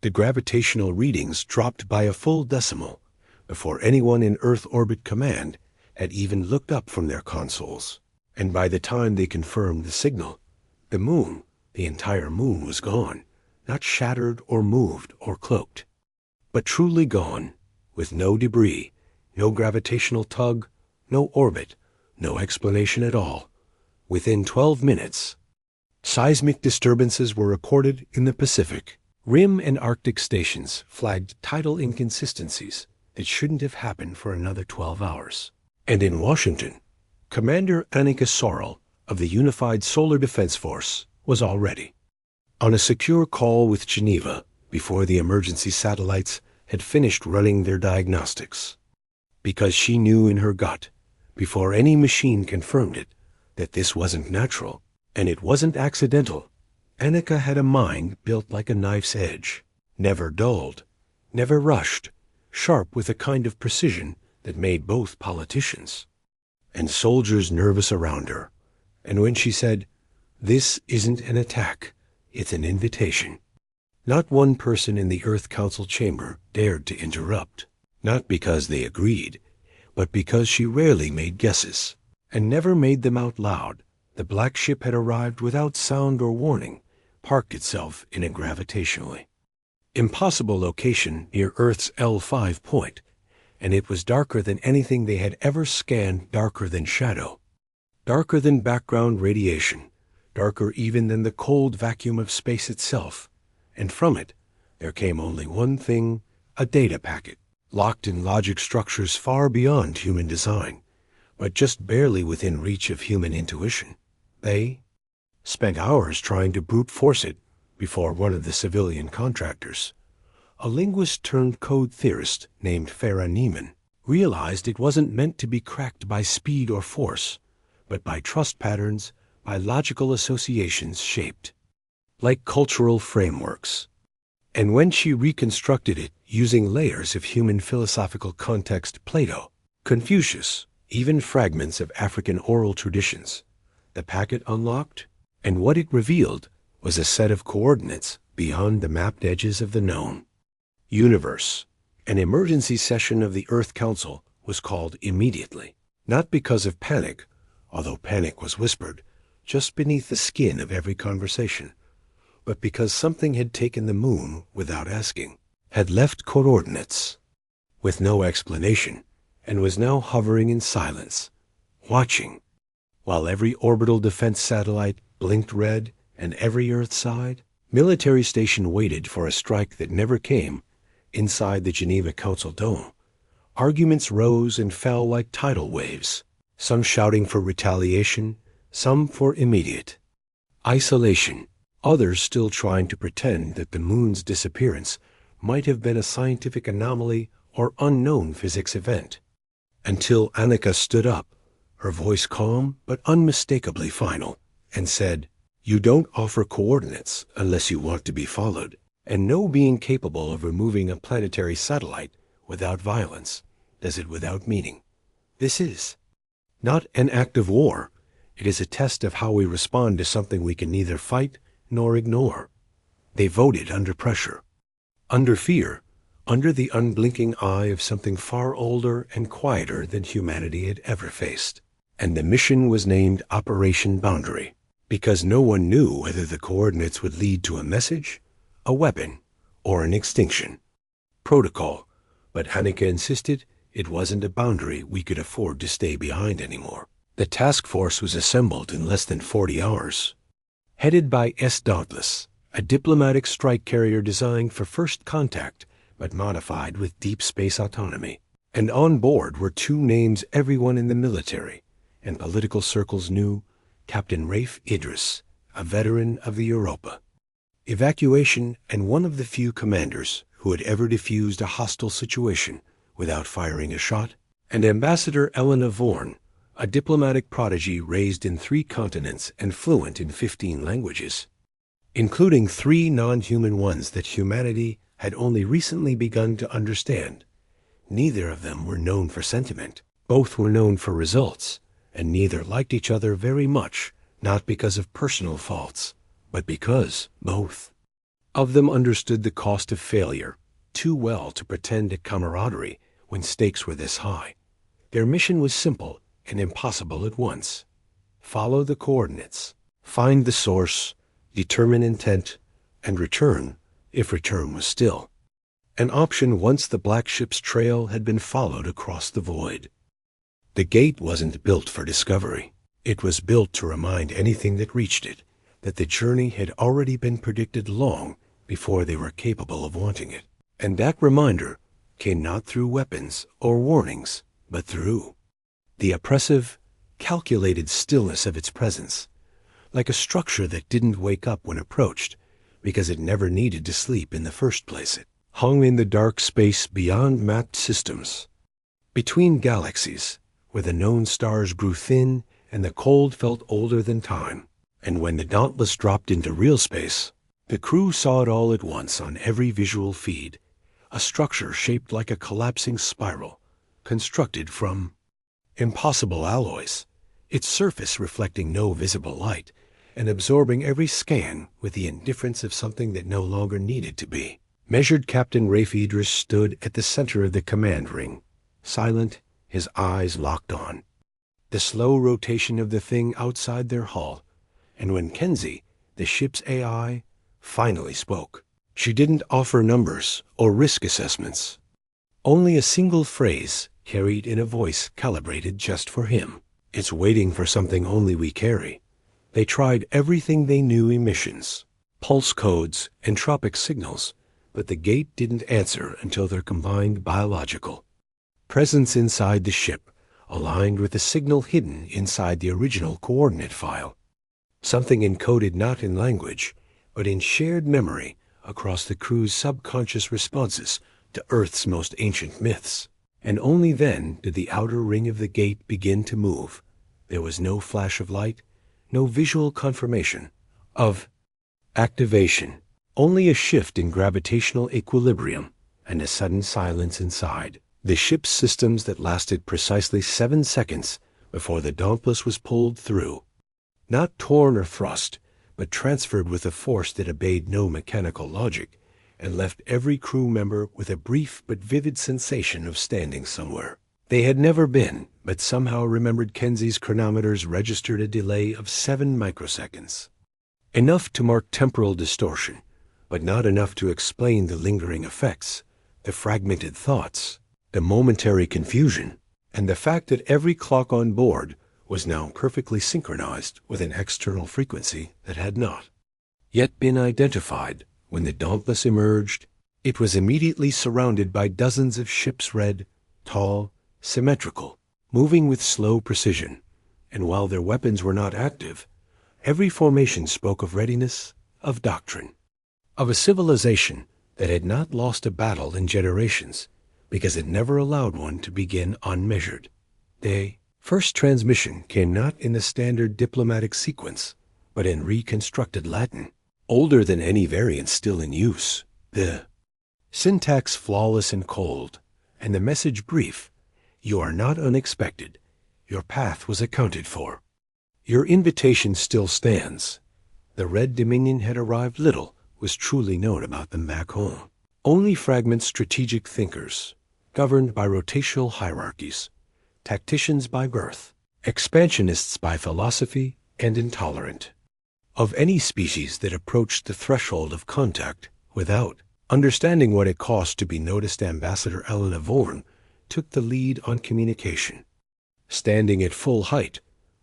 The gravitational readings dropped by a full decimal before anyone in Earth Orbit Command had even looked up from their consoles. And by the time they confirmed the signal, the moon, the entire moon, was gone, not shattered or moved or cloaked, but truly gone, with no debris, no gravitational tug, no orbit, no explanation at all. Within 12 minutes, seismic disturbances were recorded in the Pacific. Rim and Arctic stations flagged tidal inconsistencies that shouldn't have happened for another 12 hours. And in Washington, Commander Annika Sorrell of the Unified Solar Defense Force was already on a secure call with Geneva before the emergency satellites had finished running their diagnostics. Because she knew in her gut, before any machine confirmed it, that this wasn't natural, and it wasn't accidental. Annika had a mind built like a knife's edge, never dulled, never rushed, sharp with a kind of precision that made both politicians and soldiers nervous around her. And when she said, "This isn't an attack, it's an invitation," not one person in the Earth Council chamber dared to interrupt, not because they agreed, but because she rarely made guesses, and never made them out loud. The black ship had arrived without sound or warning, parked itself in a gravitationally impossible location near Earth's L5 point, and it was darker than anything they had ever scanned, darker than shadow, darker than background radiation, darker even than the cold vacuum of space itself. And from it, there came only one thing, a data packet, locked in logic structures far beyond human design, but just barely within reach of human intuition. They spent hours trying to brute force it before one of the civilian contractors, a linguist turned code theorist named Farah Neiman, realized it wasn't meant to be cracked by speed or force, but by trust patterns, by logical associations shaped like cultural frameworks. And when she reconstructed it using layers of human philosophical context, Plato, Confucius, even fragments of African oral traditions, the packet unlocked, and what it revealed was a set of coordinates beyond the mapped edges of the known universe. An emergency session of the Earth Council was called immediately, not because of panic, although panic was whispered just beneath the skin of every conversation, but because something had taken the moon without asking, had left coordinates with no explanation, and was now hovering in silence, watching, while every orbital defense satellite blinked red and every Earth sighed. Military station waited for a strike that never came. Inside the Geneva Council dome, arguments rose and fell like tidal waves, some shouting for retaliation, some for immediate isolation, others still trying to pretend that the moon's disappearance might have been a scientific anomaly or unknown physics event. Until Annika stood up, her voice calm but unmistakably final, and said, "You don't offer coordinates unless you want to be followed. And no being capable of removing a planetary satellite without violence does it without meaning. This is not an act of war. It is a test of how we respond to something we can neither fight nor ignore." They voted under pressure, under fear, under the unblinking eye of something far older and quieter than humanity had ever faced. And the mission was named Operation Boundary, because no one knew whether the coordinates would lead to a message, a weapon, or an extinction. Protocol, but Annika insisted it wasn't a boundary we could afford to stay behind anymore. The task force was assembled in less than 40 hours, headed by S. Dauntless, a diplomatic strike carrier designed for first contact, but modified with deep space autonomy. And on board were two names everyone in the military and political circles knew: Captain Rafe Idris, a veteran of the Europa evacuation and one of the few commanders who had ever defused a hostile situation without firing a shot, and Ambassador Elena Vorn, a diplomatic prodigy raised in 3 continents and fluent in 15 languages, including 3 non-human ones that humanity had only recently begun to understand. Neither of them were known for sentiment. Both were known for results, and neither liked each other very much, not because of personal faults, but because both of them understood the cost of failure too well to pretend at camaraderie when stakes were this high. Their mission was simple and impossible at once. Follow the coordinates, find the source, determine intent, and return, if return was still an option once the black ship's trail had been followed across the void. The gate wasn't built for discovery. It was built to remind anything that reached it that the journey had already been predicted long before they were capable of wanting it. And that reminder came not through weapons or warnings, but through the oppressive, calculated stillness of its presence, like a structure that didn't wake up when approached because it never needed to sleep in the first place. It hung in the dark space beyond mapped systems, between galaxies, where the known stars grew thin and the cold felt older than time. And when the Dauntless dropped into real space, the crew saw it all at once on every visual feed, a structure shaped like a collapsing spiral, constructed from impossible alloys, its surface reflecting no visible light, and absorbing every scan with the indifference of something that no longer needed to be. Measured Captain Rafe Idris stood at the center of the command ring, silent, his eyes locked on the slow rotation of the thing outside their hull. And when Kenzie, the ship's AI, finally spoke, she didn't offer numbers or risk assessments. Only a single phrase carried in a voice calibrated just for him. It's waiting for something only we carry. They tried everything they knew: emissions, pulse codes, entropic signals, but the gate didn't answer until their combined biological presence inside the ship aligned with the signal hidden inside the original coordinate file. Something encoded not in language, but in shared memory across the crew's subconscious responses to Earth's most ancient myths. And only then did the outer ring of the gate begin to move. There was no flash of light, no visual confirmation of activation, only a shift in gravitational equilibrium and a sudden silence inside the ship's systems that lasted precisely 7 seconds before the Dauntless was pulled through. Not torn or thrust, but transferred with a force that obeyed no mechanical logic, and left every crew member with a brief but vivid sensation of standing somewhere they had never been, but somehow remembered. Kenzie's chronometers registered a delay of 7 microseconds. Enough to mark temporal distortion, but not enough to explain the lingering effects, the fragmented thoughts, the momentary confusion, and the fact that every clock on board was now perfectly synchronized with an external frequency that had not yet been identified. When the Dauntless emerged, it was immediately surrounded by dozens of ships, red, tall, symmetrical, moving with slow precision, and while their weapons were not active, every formation spoke of readiness, of doctrine, of a civilization that had not lost a battle in generations because it never allowed one to begin unmeasured. The first transmission came not in the standard diplomatic sequence, but in reconstructed Latin, older than any variant still in use, the syntax flawless and cold, and the message brief: "You are not unexpected. Your path was accounted for. Your invitation still stands." The Red Dominion had arrived. Little was truly known about them back home. Only fragment strategic thinkers, governed by rotational hierarchies, tacticians by birth, expansionists by philosophy, and intolerant of any species that approached the threshold of contact without understanding what it cost to be noticed. Ambassador Elena Vorn took the lead on communication, standing at full height,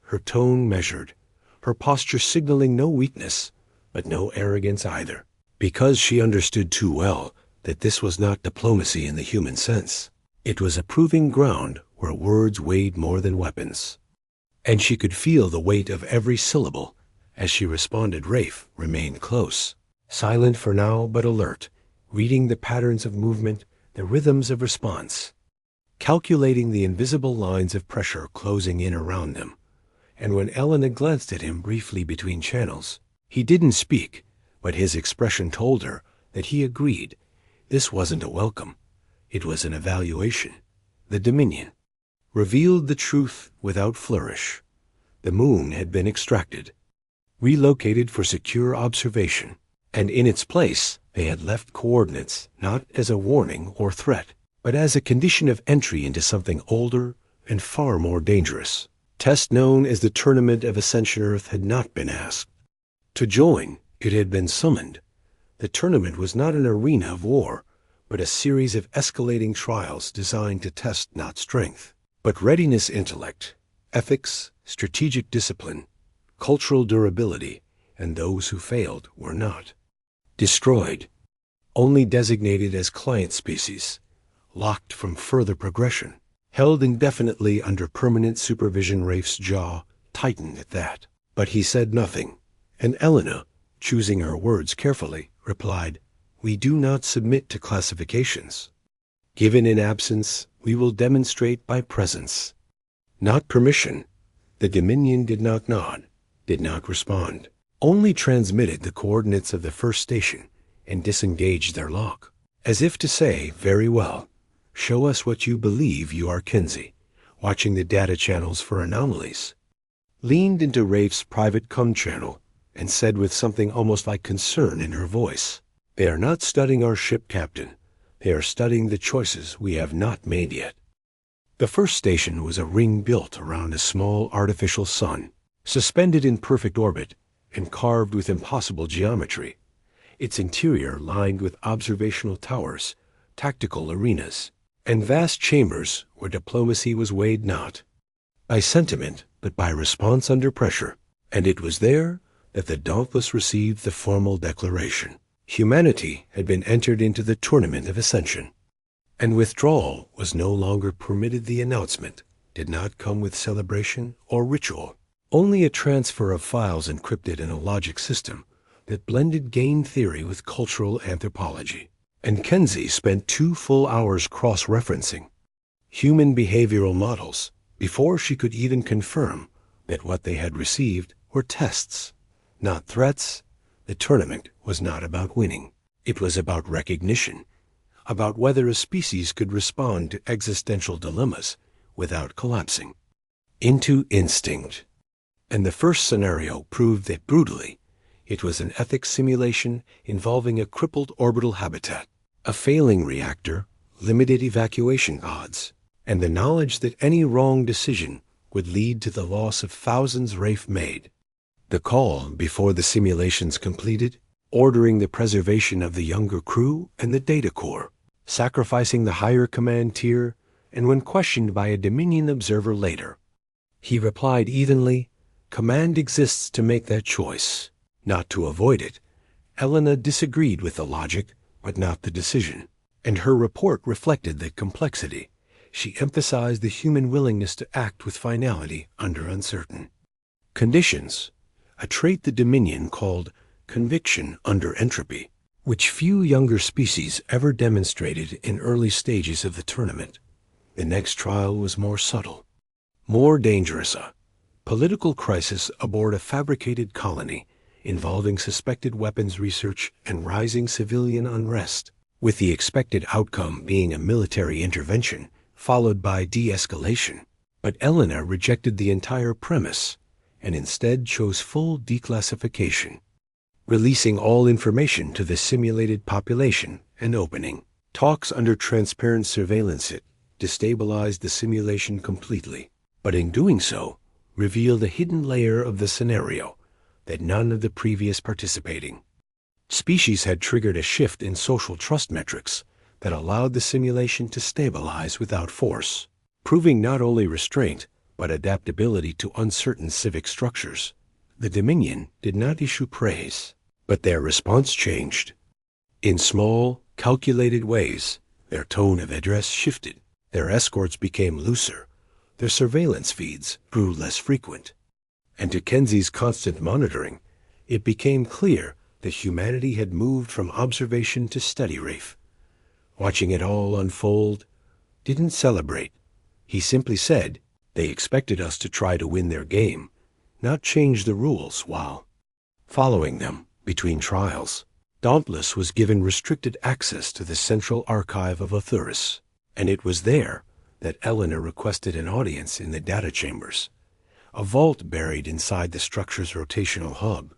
her tone measured, her posture signaling no weakness, but no arrogance either, because she understood too well that this was not diplomacy in the human sense. It was a proving ground where words weighed more than weapons. And she could feel the weight of every syllable as she responded. Rafe remained close, silent for now, but alert, reading the patterns of movement, the rhythms of response, calculating the invisible lines of pressure closing in around them. And when Elena glanced at him briefly between channels, he didn't speak, but his expression told her that he agreed. This wasn't a welcome. It was an evaluation. The Dominion revealed the truth without flourish. The moon had been extracted, relocated for secure observation, and in its place, They had left coordinates not as a warning or threat, but as a condition of entry into something older and far more dangerous. Test known as the Tournament of Ascension Earth had not been asked. To join, it had been summoned. The tournament was not an arena of war, but a series of escalating trials designed to test not strength, but readiness, intellect, ethics, strategic discipline, cultural durability, and those who failed were not destroyed, only designated as client species, locked from further progression, held indefinitely under permanent supervision. Rafe's jaw tightened at that, but he said nothing, and Elena, choosing her words carefully, replied, "We do not submit to classifications. Given in absence, we will demonstrate by presence, not permission." The Dominion did not nod, did not respond, only transmitted the coordinates of the first station and disengaged their lock, as if to say, "Very well, show us what you believe you are." Kenzie, watching the data channels for anomalies, leaned into Rafe's private comm channel and said with something almost like concern in her voice, "They are not studying our ship, Captain. They are studying the choices we have not made yet." The first station was a ring built around a small artificial sun, suspended in perfect orbit and carved with impossible geometry, its interior lined with observational towers, tactical arenas, and vast chambers where diplomacy was weighed not by sentiment but by response under pressure. And it was there that the Dauntless received the formal declaration. Humanity had been entered into the Tournament of Ascension, and withdrawal was no longer permitted. The announcement did not come with celebration or ritual, only a transfer of files encrypted in a logic system that blended game theory with cultural anthropology. And Kenzie spent 2 full hours cross-referencing human behavioral models before she could even confirm that what they had received were tests, not threats. The tournament was not about winning. It was about recognition, about whether a species could respond to existential dilemmas without collapsing into instinct. And the first scenario proved that brutally, it was an ethics simulation involving a crippled orbital habitat, a failing reactor, limited evacuation odds, and the knowledge that any wrong decision would lead to the loss of thousands. Rafe made the call before the simulations completed, ordering the preservation of the younger crew and the data core, sacrificing the higher command tier, and when questioned by a Dominion observer later, he replied evenly, "Command exists to make that choice, not to avoid it." Elena disagreed with the logic, but not the decision, and her report reflected the complexity. She emphasized the human willingness to act with finality under uncertain conditions, a trait the Dominion called conviction under entropy, which few younger species ever demonstrated in early stages of the tournament. The next trial was more subtle, more dangerous, a political crisis aboard a fabricated colony involving suspected weapons research and rising civilian unrest, with the expected outcome being a military intervention followed by de-escalation. But Elena rejected the entire premise and instead chose full declassification, releasing all information to the simulated population and opening talks under transparent surveillance. It destabilized the simulation completely, but in doing so, revealed a hidden layer of the scenario that none of the previous participating species had triggered, a shift in social trust metrics that allowed the simulation to stabilize without force, proving not only restraint but adaptability to uncertain civic structures. The Dominion did not issue praise, but their response changed. In small, calculated ways, their tone of address shifted, their escorts became looser, their surveillance feeds grew less frequent. And to Kenzie's constant monitoring, it became clear that humanity had moved from observation to study. Rafe, watching it all unfold, didn't celebrate. He simply said, "They expected us to try to win their game, not change the rules while following them." Between trials, Dauntless was given restricted access to the central archive of Othuris, and it was there that Elena requested an audience in the data chambers, a vault buried inside the structure's rotational hub,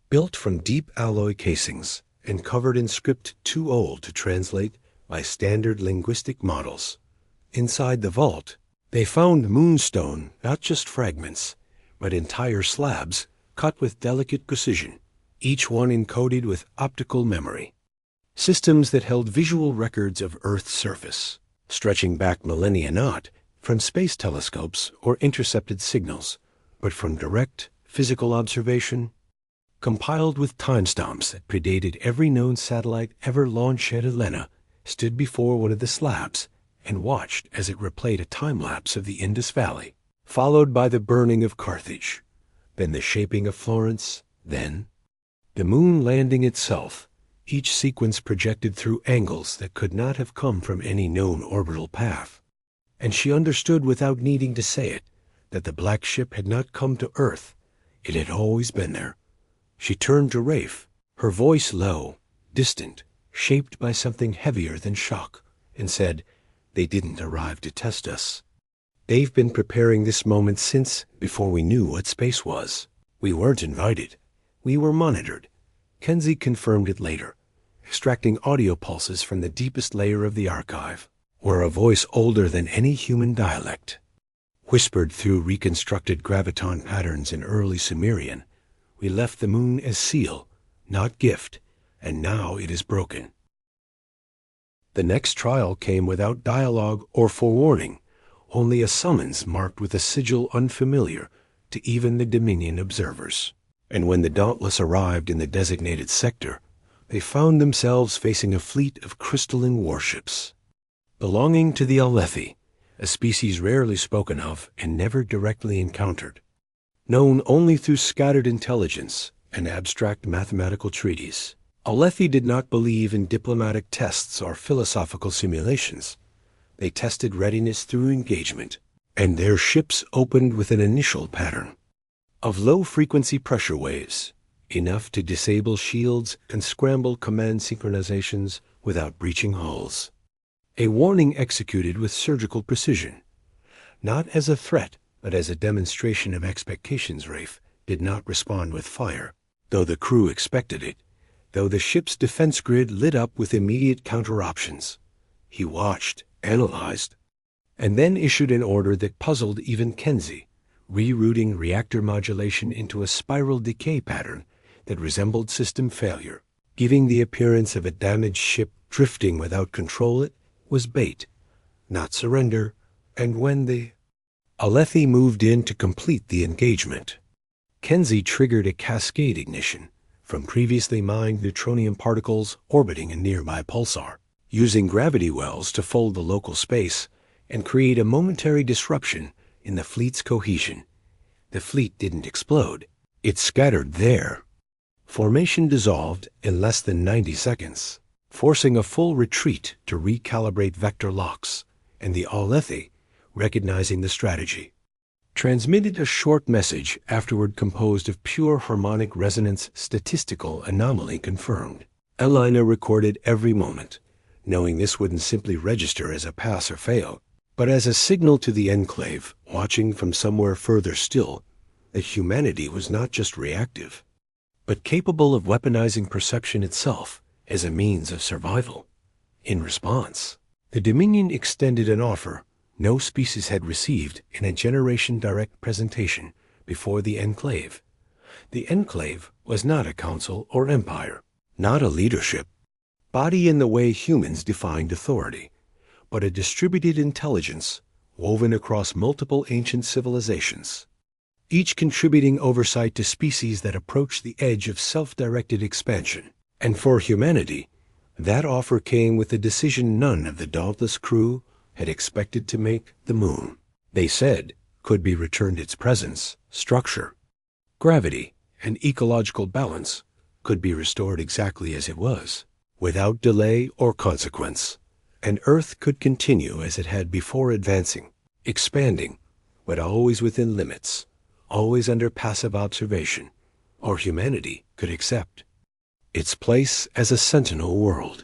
built from deep alloy casings and covered in script too old to translate by standard linguistic models. Inside the vault, they found moonstone, not just fragments, but entire slabs cut with delicate precision, each one encoded with optical memory. Systems that held visual records of Earth's surface, stretching back millennia not from space telescopes or intercepted signals, but from direct physical observation, compiled with timestamps that predated every known satellite ever launched at Helena, stood before one of the slabs and watched as it replayed a time-lapse of the Indus Valley, followed by the burning of Carthage, then the shaping of Florence, then the moon landing itself, each sequence projected through angles that could not have come from any known orbital path. And she understood without needing to say it, that the black ship had not come to Earth. It had always been there. She turned to Rafe, her voice low, distant, shaped by something heavier than shock, and said, "They didn't arrive to test us. They've been preparing this moment since before we knew what space was. We weren't invited. We were monitored." Kenzie confirmed it later, extracting audio pulses from the deepest layer of the archive, where a voice older than any human dialect whispered through reconstructed graviton patterns in early Sumerian, "We left the moon as seal, not gift, and now it is broken." The next trial came without dialogue or forewarning, only a summons marked with a sigil unfamiliar to even the Dominion observers. And when the Dauntless arrived in the designated sector, they found themselves facing a fleet of crystalline warships, belonging to the Alethi, a species rarely spoken of and never directly encountered, known only through scattered intelligence and abstract mathematical treaties. Alethi did not believe in diplomatic tests or philosophical simulations. They tested readiness through engagement, and their ships opened with an initial pattern of low-frequency pressure waves, enough to disable shields and scramble command synchronizations without breaching hulls. A warning executed with surgical precision, not as a threat, but as a demonstration of expectations. Rafe did not respond with fire, though the crew expected it, though the ship's defense grid lit up with immediate counter-options. He watched, analyzed, and then issued an order that puzzled even Kenzie, rerouting reactor modulation into a spiral decay pattern that resembled system failure, giving the appearance of a damaged ship drifting without control. It was bait, not surrender, and when the Alethi moved in to complete the engagement, Kenzie triggered a cascade ignition from previously mined neutronium particles orbiting a nearby pulsar, using gravity wells to fold the local space and create a momentary disruption in the fleet's cohesion. The fleet didn't explode. It scattered there. Formation dissolved in less than 90 seconds, forcing a full retreat to recalibrate vector locks, and the Alethi, recognizing the strategy, transmitted a short message afterward composed of pure harmonic resonance statistical anomaly confirmed. Elena recorded every moment, knowing this wouldn't simply register as a pass or fail, but as a signal to the Enclave, watching from somewhere further still, that humanity was not just reactive, but capable of weaponizing perception itself as a means of survival. In response, the Dominion extended an offer no species had received in a Generation Direct presentation before the Enclave. The Enclave was not a council or empire, not a leadership body in the way humans defined authority, but a distributed intelligence woven across multiple ancient civilizations, each contributing oversight to species that approached the edge of self-directed expansion. And for humanity, that offer came with a decision none of the Dauntless crew had expected to make. The moon, they said, could be returned. Its presence, structure, gravity, and ecological balance could be restored exactly as it was, without delay or consequence, and Earth could continue as it had before, advancing, expanding, but always within limits, always under passive observation, or humanity could accept its place as a sentinel world,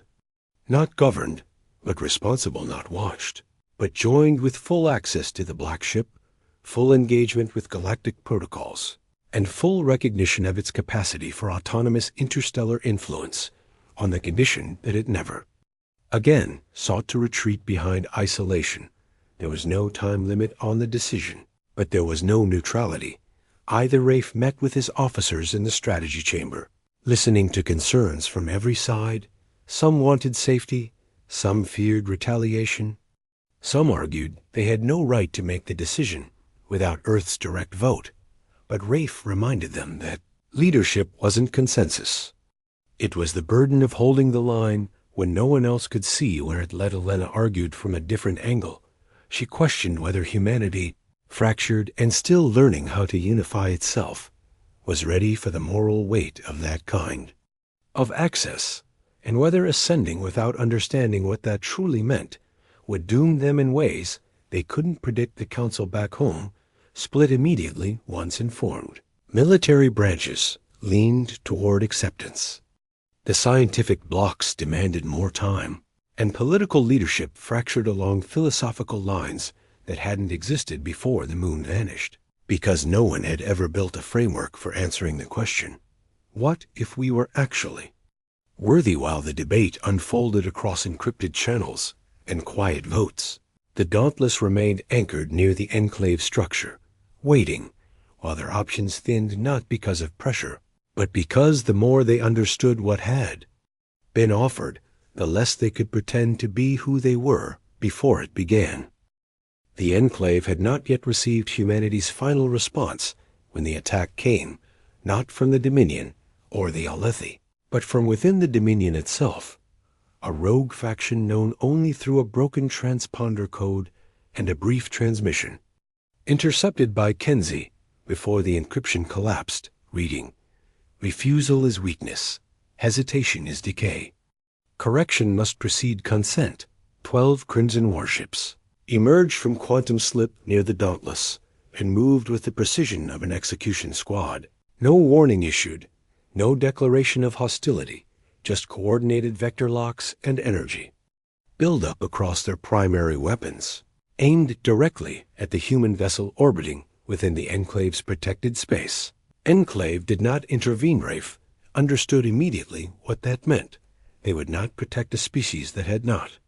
not governed, but responsible, not watched, but joined with full access to the Black Ship, full engagement with galactic protocols, and full recognition of its capacity for autonomous interstellar influence, on the condition that it never again sought to retreat behind isolation. There was no time limit on the decision, but there was no neutrality. Either Rafe met with his officers in the strategy chamber, listening to concerns from every side. Some wanted safety, some feared retaliation. Some argued they had no right to make the decision without Earth's direct vote, but Rafe reminded them that leadership wasn't consensus. It was the burden of holding the line when no one else could see where it led. Elena argued from a different angle. She questioned whether humanity, fractured and still learning how to unify itself, was ready for the moral weight of that kind of access, and whether ascending without understanding what that truly meant would doom them in ways they couldn't predict. The council back home split immediately once informed. Military branches leaned toward acceptance. The scientific blocs demanded more time, and political leadership fractured along philosophical lines that hadn't existed before the moon vanished, because no one had ever built a framework for answering the question, what if we were actually worthy? While the debate unfolded across encrypted channels and quiet votes, the Dauntless remained anchored near the enclave structure, waiting, while their options thinned not because of pressure, but because the more they understood what had been offered, the less they could pretend to be who they were before it began. The enclave had not yet received humanity's final response when the attack came, not from the Dominion or the Alethi, but from within the Dominion itself, a rogue faction known only through a broken transponder code and a brief transmission, intercepted by Kenzie before the encryption collapsed, reading, "Refusal is weakness. Hesitation is decay. Correction must precede consent. 12 Crimson warships emerged from quantum slip near the Dauntless and moved with the precision of an execution squad. No warning issued, no declaration of hostility, just coordinated vector locks and energy build-up across their primary weapons, aimed directly at the human vessel orbiting within the Enclave's protected space. Enclave did not intervene. Rafe understood immediately what that meant. They would not protect a species that had not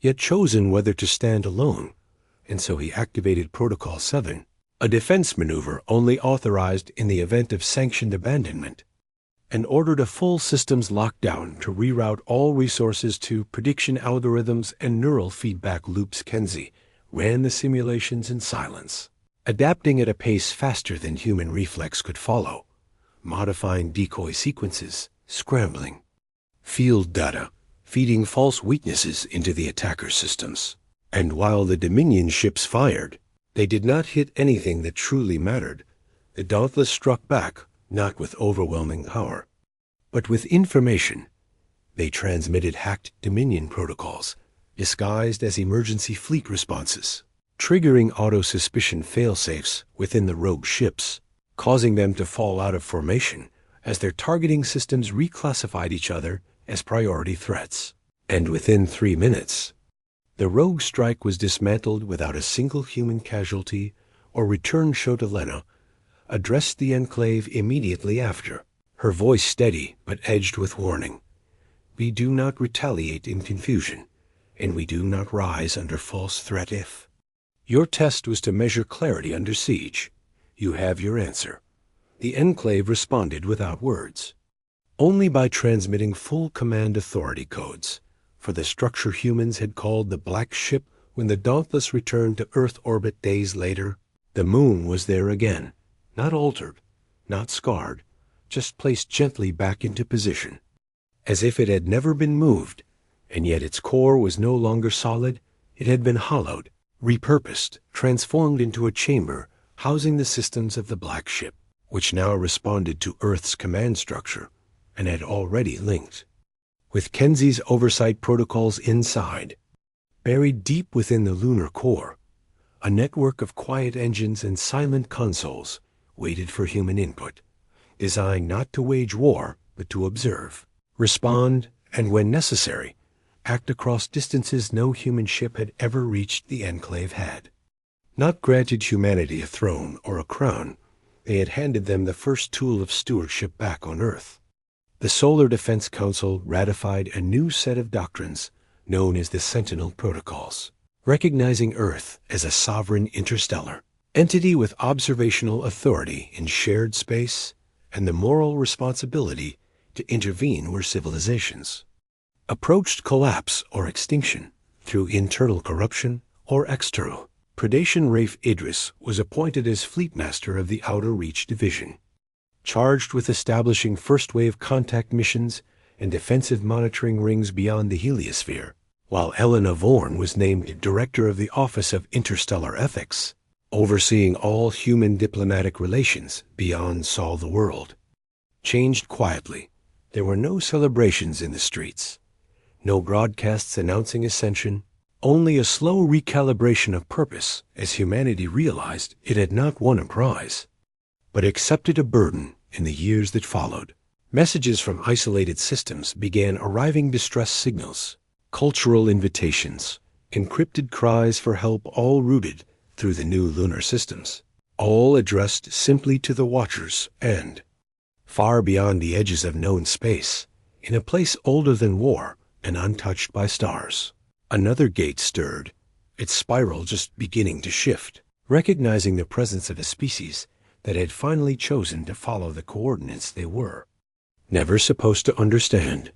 yet chosen whether to stand alone, and so he activated Protocol 7, a defense maneuver only authorized in the event of sanctioned abandonment, and ordered a full systems lockdown to reroute all resources to prediction algorithms and neural feedback loops. Kenzie ran the simulations in silence, adapting at a pace faster than human reflex could follow, modifying decoy sequences, scrambling field data, feeding false weaknesses into the attacker systems. And while the Dominion ships fired, they did not hit anything that truly mattered. The Dauntless struck back, not with overwhelming power, but with information. They transmitted hacked Dominion protocols, disguised as emergency fleet responses, triggering auto-suspicion failsafes within the rogue ships, causing them to fall out of formation as their targeting systems reclassified each other as priority threats. And within 3 minutes, the rogue strike was dismantled without a single human casualty or return. Shotalena addressed the Enclave immediately after, her voice steady but edged with warning. We do not retaliate in confusion, and we do not rise under false threat. If your test was to measure clarity under siege, you have your answer. The Enclave responded without words, only by transmitting full command authority codes for the structure humans had called the Black Ship. When the Dauntless returned to Earth orbit days later, the moon was there again, not altered, not scarred, just placed gently back into position, as if it had never been moved, and yet its core was no longer solid. It had been hollowed, repurposed, transformed into a chamber housing the systems of the Black Ship, which now responded to Earth's command structure and had already linked with Kenzie's oversight protocols inside. Buried deep within the lunar core, a network of quiet engines and silent consoles waited for human input, designed not to wage war, but to observe, respond, and when necessary, act across distances no human ship had ever reached. The Enclave had not granted humanity a throne or a crown. They had handed them the first tool of stewardship back on Earth, the Solar Defense Council ratified a new set of doctrines known as the Sentinel Protocols, recognizing Earth as a sovereign interstellar entity with observational authority in shared space and the moral responsibility to intervene where civilizations approached collapse or extinction through internal corruption or external predation. Rafe Idris was appointed as Fleet Master of the Outer Reach Division, charged with establishing first-wave contact missions and defensive monitoring rings beyond the heliosphere, while Elena Vorn was named Director of the Office of Interstellar Ethics, overseeing all human diplomatic relations beyond Sol the World. Changed quietly, there were no celebrations in the streets, no broadcasts announcing Ascension, only a slow recalibration of purpose as humanity realized it had not won a prize, but accepted a burden in the years that followed. Messages from isolated systems began arriving, distress signals, cultural invitations, encrypted cries for help, all rooted through the new lunar systems, all addressed simply to the Watchers and, far beyond the edges of known space, in a place older than war and untouched by stars, another gate stirred, its spiral just beginning to shift, recognizing the presence of a species that had finally chosen to follow the coordinates they were never supposed to understand.